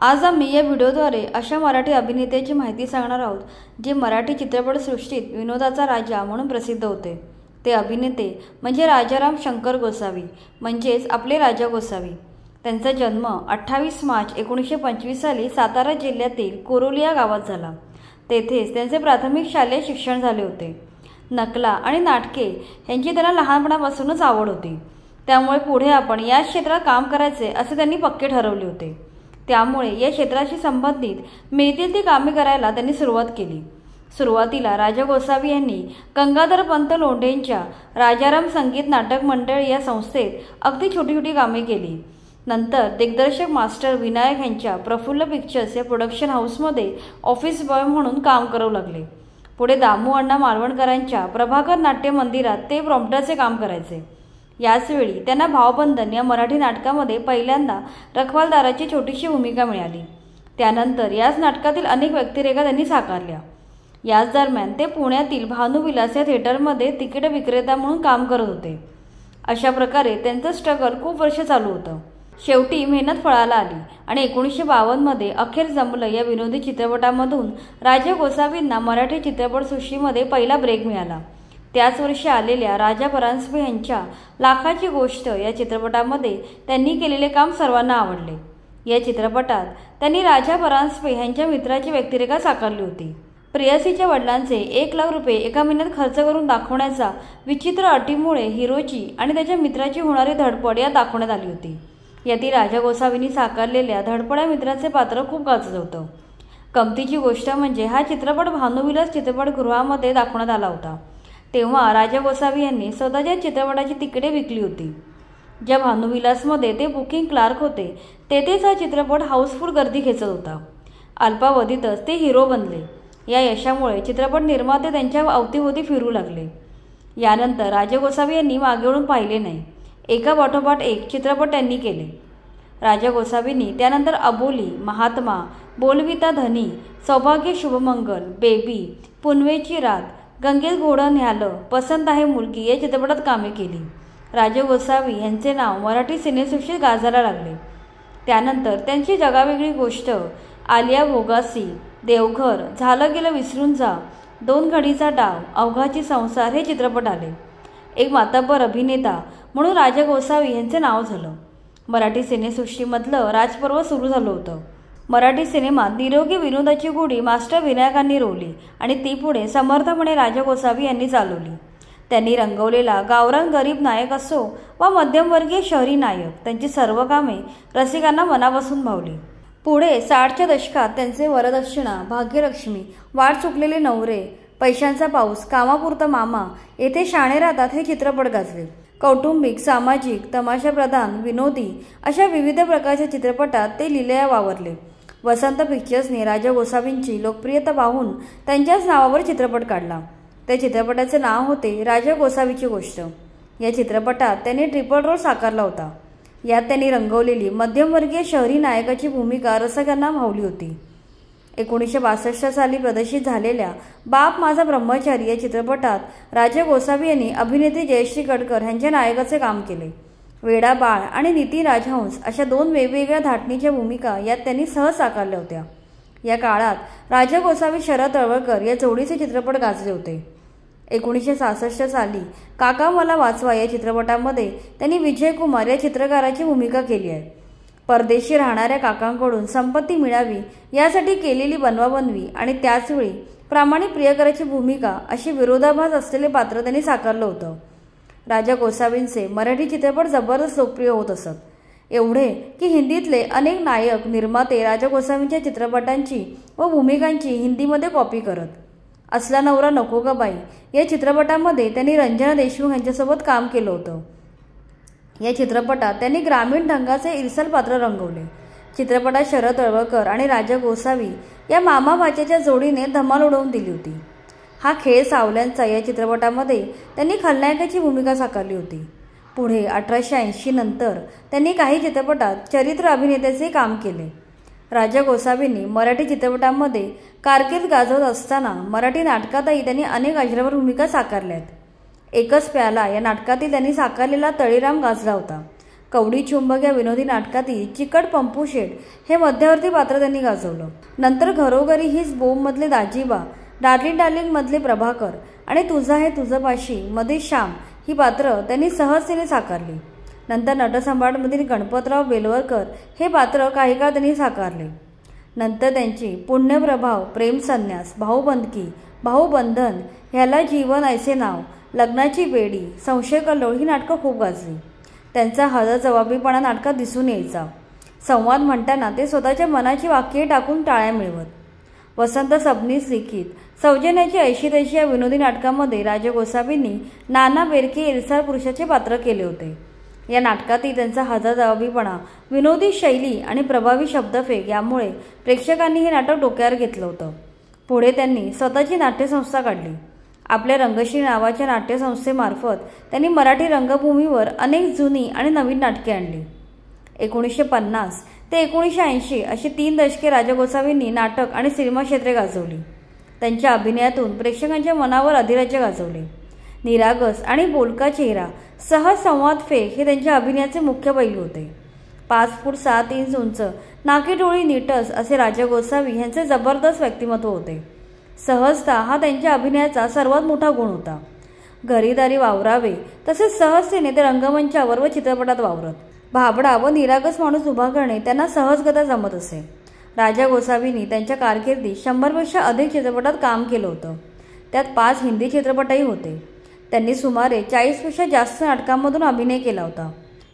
आज आम्ही या व्हिडिओद्वारे अशा मराठी अभिनेत्याची माहिती सांगणार आहोत जे मराठी चित्रपटसृष्टीत विनोदाचा राजा म्हणून प्रसिद्ध होते। ते अभिनेते म्हणजे राजाराम शंकर गोसावी म्हणजेच आपले राजा गोसावी। त्यांचा जन्म 28 मार्च 1925 साली सातारा जिल्ह्यातील कोरोली या गावात झाला। तेथेच त्यांचे प्राथमिक शालेय शिक्षण झाले होते। नकला आणि नाटके यांची त्यांना लहानपणापासूनच आवड होती, त्यामुळे पुढे आपण या क्षेत्रात काम करायचे असे त्यांनी पक्के ठरवले होते। त्यामुळे या क्षेत्राशी संबंधित मिळतील ती कामे करायला त्यांनी सुरुवात केली। सुरुवातीला राजा गोसावी यांनी गंगाधरपंत लोंढेंच्या राजाराम संगीत नाटक मंडळ या संस्थेत अगदी छोटी छोटी कामे केली। नंतर दिग्दर्शक मास्टर विनायक यांच्या प्रफुल्ल पिक्चर्स या प्रोडक्शन हाऊसमध्ये ऑफिस बॉय म्हणून काम करू लागले। पुढे दामू अण्णा मालवणकरांच्या प्रभाकर नाट्य मंदिरात ते प्रॉम्प्टरचे काम करायचे। याच वेळी त्यांना भावबंधन या मराठी नाटकामध्ये पहिल्यांदा रखवालदाराची छोटीशी भूमिका मिळाली। त्यानंतर याच नाटकातील अनेक व्यक्तिरेखा त्यांनी साकारल्या। याच दरम्यान ते पुण्यातील भानुविलास या थिएटरमध्ये तिकीट विक्रेता म्हणून काम करत होते। अशा प्रकारे त्यांचं स्ट्रगल खूप वर्ष चालू होतं। शेवटी मेहनत फळाला आली आणि 1952 मध्ये अखेर जमलं या विनोदी चित्रपटामधून राजा गोसावींना मराठी चित्रपटसृष्टीमध्ये पहिला ब्रेक मिळाला। त्याच वर्षी आलेल्या राजा परांजपे यांच्या लाखाची गोष्ट या चित्रपटामध्ये त्यांनी केलेले काम सर्वांना आवडले। या चित्रपटात त्यांनी राजा परांजपे यांच्या मित्राची व्यक्तिरेखा साकारली होती। प्रेयसीच्या वडिलांचे 1 लाख रुपये एका महिन्यात खर्च करून दाखवण्याचा विचित्र अटीमुळे हिरोची आणि त्याच्या मित्राची होणारी धडपड यात दाखवण्यात आली होती। यातील राजा गोसावींनी साकारलेल्या धडपड्या मित्राचे पात्र खूप गाजलं होतं। गमतीची गोष्ट म्हणजे हा चित्रपट भानुविलास चित्रपटगृहामध्ये दाखवण्यात आला होता। तेव्हा राजा गोसावी यांनी स्वतःच्या चित्रपटाची तिकिटे विकली होती। ज्या भानुविलासमध्ये ते बुकिंग क्लार्क होते तेथेच हा चित्रपट हाऊसफुल गर्दी खेचत होता। अल्पावधीतच ते हिरो बनले। या यशामुळे चित्रपट निर्माते त्यांच्या अवतीभोवती फिरू लागले। यानंतर राजा गोसावी यांनी मागे वळून पाहिले नाही। एका पाठोपाठ एक चित्रपट त्यांनी केले। राजा गोसावींनी त्यानंतर अबोली, महात्मा, बोलविता धनी, सौभाग्य शुभमंगल, बेबी, पुनवेची रात, गंगेत घोडं न्यालं, पसंत आहे मुलगी या चित्रपटात कामे केली। राजा गोसावी यांचे नाव मराठी सिनेसृष्टीत गाजायला लागले। त्यानंतर त्यांची जगावेगळी गोष्ट, आलिया भोगासी, देवघर, झालं गेलं विसरून जा, 2 घडीचा डाव, अवघाची संसार हे चित्रपट आले। एक मातब्बर अभिनेता म्हणून राजा गोसावी यांचे नाव झालं। मराठी सिनेसृष्टीमधलं राजपर्व सुरू झालं होतं। मराठी सिनेमात निरोगी विनोदाची गुढी मास्टर विनायकांनी रोवली आणि ती पुढे समर्थपणे राजा गोसावी यांनी चालवली। त्यांनी रंगवलेला गावरान गरीब नायक असो वा मध्यमवर्गीय शहरी नायक, त्यांची सर्व कामे रसिकांना मनापासून भावली। पुढे 60च्या दशकात त्यांचे वरदक्षिणा, भाग्यलक्ष्मी, वाट चुकलेले नवरे, पैशांचा पाऊस, कामापुरता मामा, येथे शाणे राहतात हे चित्रपट गाजले। कौटुंबिक, सामाजिक, तमाशाप्रधान, विनोदी अशा विविध प्रकारच्या चित्रपटात ते लीलया वावरले। वसंत पिक्चर्सने राजा गोसावींची लोकप्रियता पाहून त्यांच्याच नावावर चित्रपट काढला। त्या चित्रपटाचे नाव होते राजा गोसावीची गोष्ट। या चित्रपटात त्यांनी ट्रिपल रोल साकारला होता। यात त्यांनी रंगवलेली मध्यमवर्गीय शहरी नायकाची भूमिका रसिकांना भावली होती। 1962 साली प्रदर्शित झालेल्या बाप माझा ब्रह्मचारी या चित्रपटात राजा गोसावी यांनी अभिनेत्री जयश्री कडकर यांच्या नायकाचे काम केले। वेडा बाळ आणि नीती राजहंस अशा 2 वेगवेगळ्या धाटणीच्या भूमिका यात त्यांनी सहज साकारल्या होत्या। या काळात राजा गोसावी शरद तळवळकर या जोडीचे चित्रपट गाजले होते। 1966 साली काका मला वाचवा या चित्रपटामध्ये त्यांनी विजय कुमार या चित्रकाराची भूमिका केली आहे। परदेशी राहणाऱ्या काकांकडून संपत्ती मिळावी यासाठी केलेली बनवाबनवी आणि त्याचवेळी प्रामाणिक प्रियकराची भूमिका अशी विरोधाभास असलेले पात्र त्यांनी साकारलं होतं। राजा गोसावींचे मराठी चित्रपट जबरदस्त लोकप्रिय होत असत, एवढे की हिंदीतले अनेक नायक निर्माते राजा गोसावींच्या चित्रपटांची व भूमिकांची हिंदीमध्ये कॉपी करत। असला नवरा नको का बाई या चित्रपटामध्ये त्यांनी रंजना देशमुख यांच्यासोबत काम केलं होतं। या चित्रपटात त्यांनी ग्रामीण ढंगाचे इरसाल पात्र रंगवले। चित्रपटात शरद तळवळकर आणि राजा गोसावी या मामा भाच्याच्या जोडीने धमाल उडवून दिली होती। हा खेळ सावल्यांचा या चित्रपटामध्ये त्यांनी खलनायकाची भूमिका साकारली होती। पुढे 1880 नंतर त्यांनी काही चित्रपटात चरित्र अभिनेत्याचे काम केले। राजा गोसावींनी मराठी चित्रपटांमध्ये कारकीर्द गाजवत असताना मराठी नाटकातही त्यांनी अनेक अजरामर भूमिका साकारल्या आहेत। एकच प्याला या नाटकातील त्यांनी साकारलेला तळीराम गाजला होता। कवडी चुंबक या विनोदी नाटकातील चिकट पंपू शेठ हे मध्यवर्ती पात्र त्यांनी गाजवलं। नंतर घरोघरी हीच बोंबमधले दाजीबा, डार्लिंग डार्लिंगमधले प्रभाकर आणि तुझा हे तुझं पाशी मध्ये श्याम ही पात्र त्यांनी सहजतेने साकारली। नंतर नटसम्राटमधील गणपतराव बेलवलकर हे पात्र काही काळ त्यांनी साकारले। नंतर त्यांची पुण्यप्रभाव, प्रेम संन्यास, भाऊबंदकी, भाऊबंधन, ह्याला जीवन ऐसे नाव, लग्नाची बेडी, संशय कल्लोळ ही नाटकं खूप गाजली। त्यांचा हजरजबाबीपणा नाटकात दिसून यायचा। संवाद म्हणताना ते स्वतःच्या मनाची वाक्ये टाकून टाळ्या मिळवत। वसंत सबनीस लिखित सौजन्याची ऐशी तैशी या विनोदी नाटकामध्ये राजा गोसावींनी नाना बेरके इरसाळ पुरुषाचे पात्र केले होते। या नाटकातही त्यांचा हजरजबाबीपणा, विनोदी शैली आणि प्रभावी शब्दफेक यामुळे प्रेक्षकांनी हे नाटक डोक्यावर घेतलं होतं। पुढे त्यांनी स्वतःची नाट्यसंस्था काढली। आपल्या रंगश्री नावाच्या नाट्यसंस्थेमार्फत त्यांनी मराठी रंगभूमीवर अनेक जुनी आणि नवीन नाटके आणली। 1950 ते 1980 अशी 3 दशके राजा गोसावींनी नाटक आणि सिनेमा क्षेत्रे गाजवली। त्यांच्या अभिनयातून प्रेक्षकांच्या मनावर अधिराज्य गाजवले। निरागस आणि बोलका चेहरा, सहज संवाद फेक हे त्यांच्या अभिनयाचे मुख्य पैलू होते। 5 फूट 7 इंच उंच, नाकी डोळी नीटस असे राजा गोसावी यांचे जबरदस्त व्यक्तिमत्व होते। सहजता हा त्यांच्या अभिनयाचा सर्वात मोठा गुण होता। घरीदारी वावरावे तसेच सहजतेने ते रंगमंचावर व चित्रपटात वावरत। भाबडा व निरागस माणूस उभा करणे त्यांना सहजगता जमत असे। राजा गोसावींनी त्यांच्या कारकिर्दीत 100पेक्षा अधिक चित्रपटात काम केलं होतं। त्यात 5 हिंदी चित्रपटही होते। त्यांनी सुमारे 40पेक्षा जास्त नाटकांमधून अभिनय केला होता।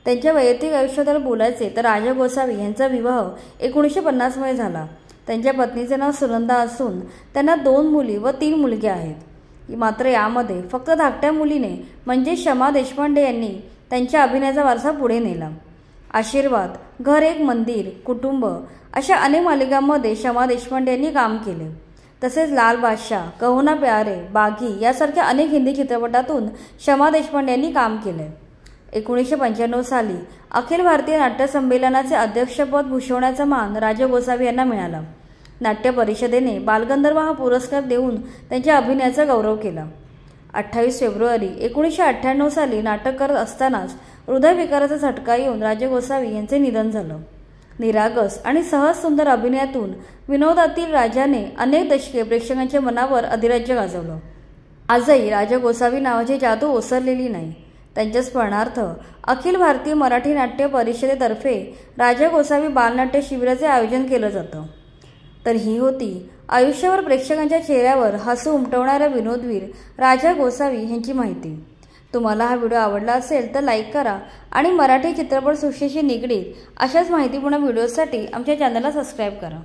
त्यांच्या वैयक्तिक आयुष्यात बोलायचे तर राजा गोसावी यांचा विवाह 1950 मध्ये झाला। त्यांच्या पत्नीचे नाव सुनंदा असून त्यांना 2 मुली व 3 मुलगे आहेत। मात्र यामध्ये फक्त धाकट्या मुलीने म्हणजे शमा देशपांडे यांनी त्यांच्या अभिनयाचा वारसा पुढे नेला। आशीर्वाद, घर एक मंदिर, कुटुंब अशा अनेक मालिकांमध्ये शमा देशपांडे यांनी काम केले। तसेच लाल बादशाह, कहो ना प्यारे, बागी यासारख्या अनेक हिंदी चित्रपटातून शमा देशपांडे यांनी काम केले। 1995 साली अखिल भारतीय नाट्य संमेलनाचे अध्यक्षपद भूषवण्याचा मान राजा गोसावी यांना मिळाला। नाट्य परिषदेने बालगंधर्व हा पुरस्कार देऊन त्यांच्या अभिनयाचा गौरव केला। 28 फेब्रुवारी 1998 साली नाटक करत असतानाच हृदयविकाराचा झटका येऊन राजा गोसावी यांचे निधन झालं। निरागस आणि सहज सुंदर अभिनयातून विनोदातील राजाने अनेक दशके प्रेक्षकांच्या मनावर अधिराज्य गाजवलं। आजही राजा गोसावी नावाची जादू ओसरलेली नाही। त्यांच्या स्मरणार्थ अखिल भारतीय मराठी नाट्य परिषदेतर्फे राजा गोसावी बालनाट्य शिबिराचे आयोजन केलं जातं। तर ही होती आयुष्यावर प्रेक्षकांच्या चेहऱ्यावर हसू उमटवणाऱ्या विनोदवीर राजा गोसावी यांची माहिती। तुम्हाला हा व्हिडिओ आवडला असेल तर लाईक करा आणि मराठी चित्रपट सृष्टीशी निगडीत अशाच माहितीपूर्ण व्हिडिओसाठी आमच्या चॅनलला सबस्क्राईब करा।